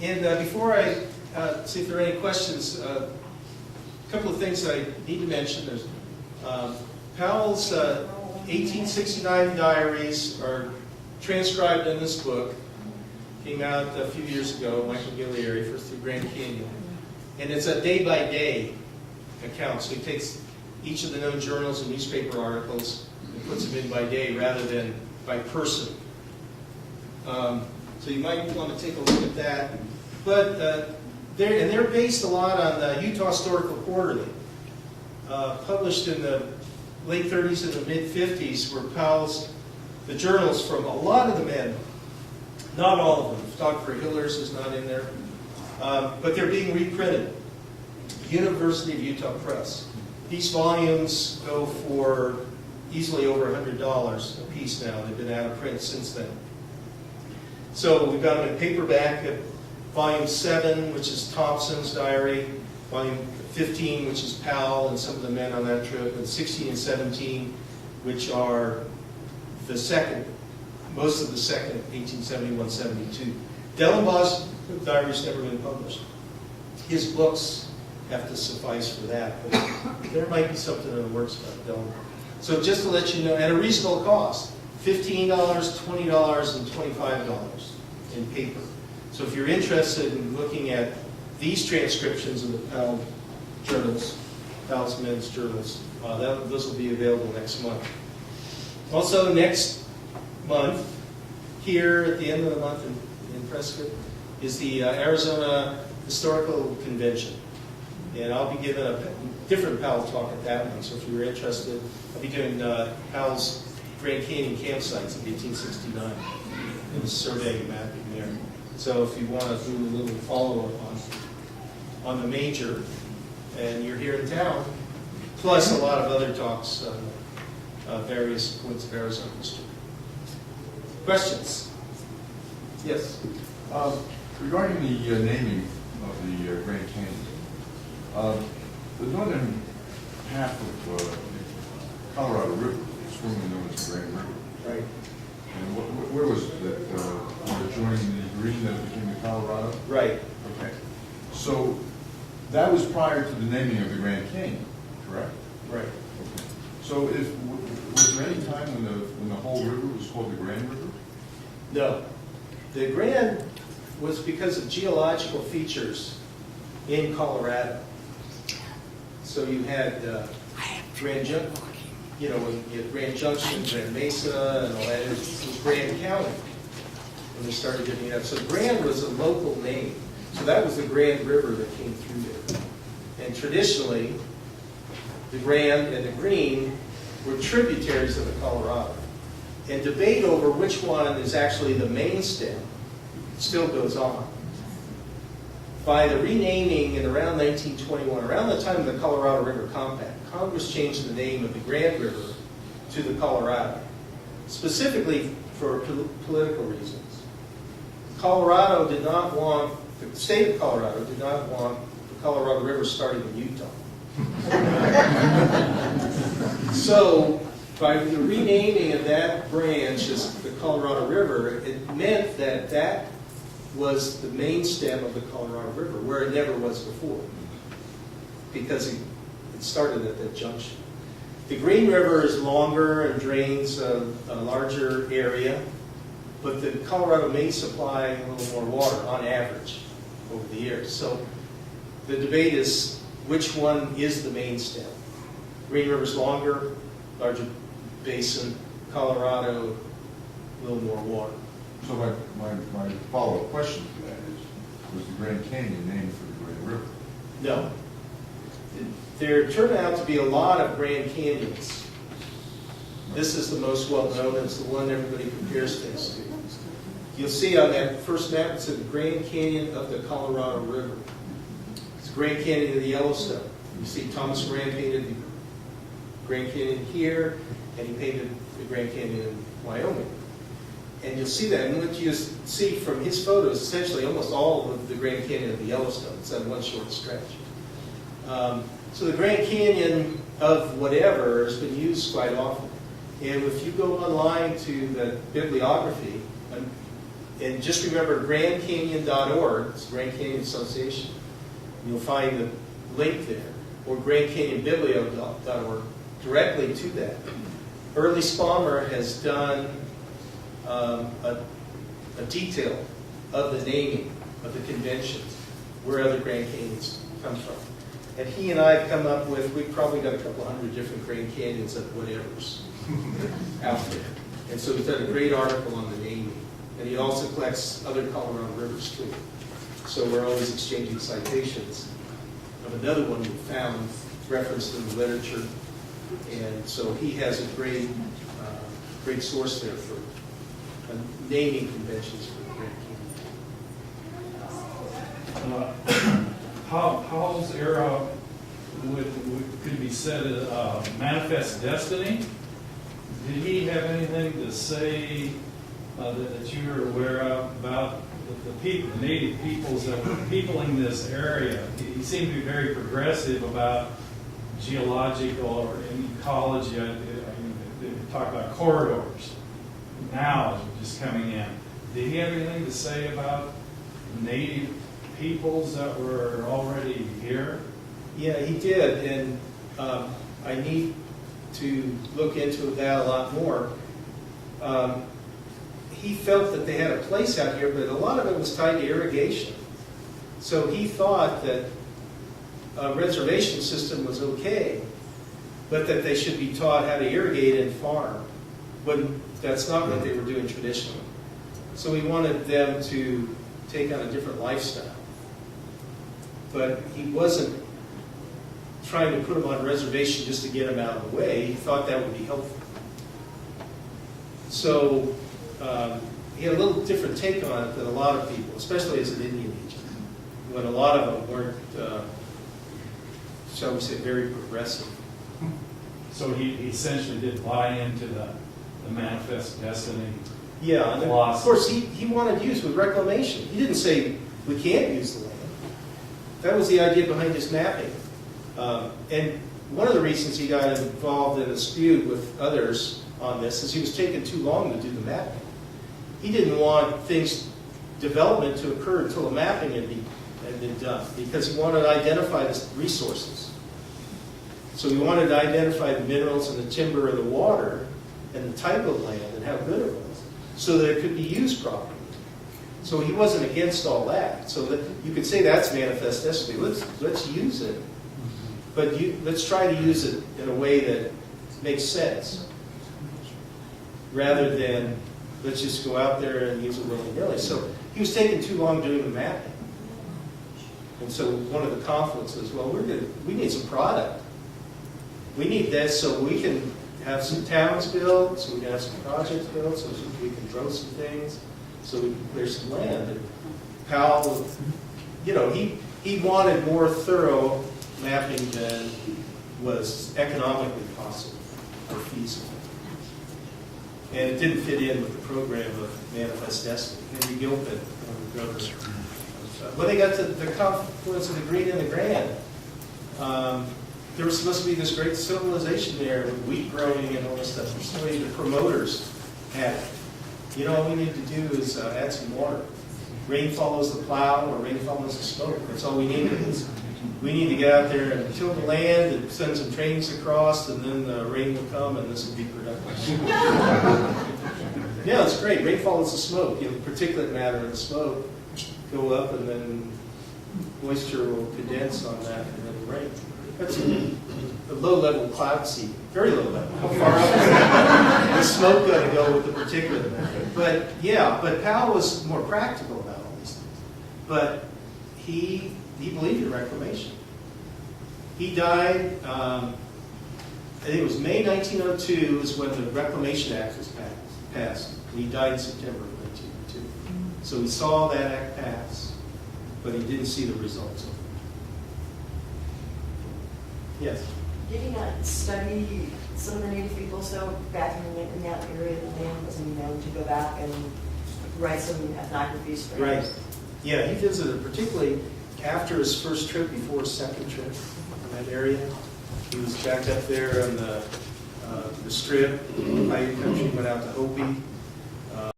And before I see if there are any questions, a couple of things I need to mention. There's Powell's 1869 diaries are transcribed in this book. Came out a few years ago, Michael Gillieri, first through Grand Canyon. And it's a day-by-day account. So he takes each of the known journals and newspaper articles and puts them in by day rather than by person. So you might want to take a look at that. But they're based a lot on the Utah Historical Quarterly, published in the late 30s and the mid-50s, were Powell's, the journals from a lot of the men, not all of them. Photographer Hillers is not in there. But they're being reprinted. University of Utah Press. These volumes go for easily over $100 a piece now. They've been out of print since then. So we've got them in paperback at volume 7, which is Thompson's diary, volume 15, which is Powell and some of the men on that trip, and 16 and 17, which are the second, most of the second, 1871-72. Dellenbaugh's diary's never been published. His books have to suffice for that, but there might be something in the works about Dellenbaugh. So just to let you know, at a reasonable cost, $15, $20, and $25 in paper. So if you're interested in looking at these transcriptions of the Powell journals, Powell's men's journals, those will be available next month. Also next month, here at the end of the month in Prescott, is the Arizona Historical Convention. And I'll be giving a different Powell talk at that one, so if you're interested, I'll be doing Powell's Grand Canyon campsites of 1869 and the surveying and mapping there. So if you want to do a little follow-up on the major, and you're here in town, plus a lot of other talks on various points of Arizona history. Questions? Yes? Regarding the naming of the Grand Canyon, the northern half of the Colorado River is formerly known as the Grand River. Right. And where was it that joining the green that became the Colorado? Right. Okay. So that was prior to the naming of the Grand Canyon, correct? Right. Okay. So was there any time when the whole river was called the Grand River? No. The Grand was because of geological features in Colorado. So you had Grand Junction, you had Grand Junction, Grand Mesa, and all that. It was Grand County when they started giving it up. So Grand was a local name. So that was the Grand River that came through there. And traditionally, the Grand and the Green were tributaries of the Colorado. And debate over which one is actually the main stem still goes on. By the renaming in around 1921, around the time of the Colorado River Compact, Congress changed the name of the Grand River to the Colorado, specifically for political reasons. Colorado did not want, the state of Colorado did not want the Colorado River starting in Utah. So, by the renaming of that branch as the Colorado River, it meant that that was the main stem of the Colorado River, where it never was before, because it started at that junction. The Green River is longer and drains a larger area, but the Colorado may supply a little more water on average over the years. So the debate is which one is the main stem. Green River's longer, larger basin, Colorado, a little more water. So my follow-up question to that is, was the Grand Canyon named for the Grand River? No. There turned out to be a lot of Grand Canyons. This is the most well-known. It's the one everybody compares things to. You'll see on that first map, it said the Grand Canyon of the Colorado River. It's the Grand Canyon of the Yellowstone. You see Thomas Moran painted the Grand Canyon here, and he painted the Grand Canyon in Wyoming. And you'll see that, and what you see from his photos, essentially almost all of the Grand Canyon of the Yellowstone. It's that one short stretch. So the Grand Canyon of whatever has been used quite often. And if you go online to the bibliography, And just remember GrandCanyon.org, it's Grand Canyon Association. You'll find the link there, or GrandCanyonBiblio.org, directly to that. Early Spalmer has done a detail of the naming of the conventions, where other Grand Canyons come from. And he and I have come up with, we've probably got a couple hundred different Grand Canyons of whatever's out there. And so he's done a great article on the naming. And he also collects other Colorado rivers too. So we're always exchanging citations of another one we found referenced in the literature. And so he has a great source there for naming conventions for the Grand Canyon. Powell's era could be said manifest destiny. Did he have anything to say that you were aware of about the people, the native peoples that were peopling this area? He seemed to be very progressive about geological or ecology. They talk about corridors. Now, just coming in. Did he have anything to say about native peoples that were already here? Yeah, he did, and I need to look into that a lot more. He felt that they had a place out here, but a lot of it was tied to irrigation. So he thought that a reservation system was okay, but that they should be taught how to irrigate and farm, when that's not what they were doing traditionally. So he wanted them to take on a different lifestyle. But he wasn't trying to put them on a reservation just to get them out of the way. He thought that would be helpful. So he had a little different take on it than a lot of people, especially as an Indian agent, when a lot of them weren't, shall we say, very progressive. So he essentially did buy into the manifest destiny. Yeah, and of course he wanted use with reclamation. He didn't say we can't use the land. That was the idea behind his mapping. And one of the reasons he got involved in a dispute with others on this is he was taking too long to do the mapping. He didn't want development to occur until the mapping had been done, because he wanted to identify the resources. So he wanted to identify the minerals and the timber and the water and the type of land and how good it was, so that it could be used properly. So he wasn't against all that. So that you could say that's manifest destiny. Let's use it, but let's try to use it in a way that makes sense, rather than let's just go out there and use it willy-nilly. So he was taking too long doing the mapping, and so one of the conflicts was, well, we need some product. We need this so we can have some towns built, so we can have some projects built, so we can grow some things, so we can clear some land. And Powell, he wanted more thorough mapping than was economically possible or feasible. And it didn't fit in with the program of Manifest Destiny. Henry Gilpin, the governor. When they got to the confluence of the Green and the Grand, there was supposed to be this great civilization there with wheat growing and all this stuff. So many of the promoters had it. All we need to do is add some water. Rain follows the plow, or rain follows the smoke. That's all we need. We need to get out there and till the land and send some trains across, and then the rain will come, and this will be productive. Yeah, it's great. Rain follows the smoke. The particulate matter and the smoke go up, and then moisture will condense on that, and then rain. That's a low-level cloud seed, very low level. How far up is the smoke going to go with the particulate matter? But Powell was more practical about all these things. But he believed in reclamation. He died, I think it was May 1902 is when the Reclamation Act was passed. And he died in September of 1902. So he saw that act pass, but he didn't see the results of it. Yes? Did he not study some of the native people? So back in that area, the man wasn't known to go back and write some ethnographies for him? Right. Yeah, he visited, particularly after his first trip, before his second trip in that area. He was back up there on the strip, Paiute country, went out to Hopi,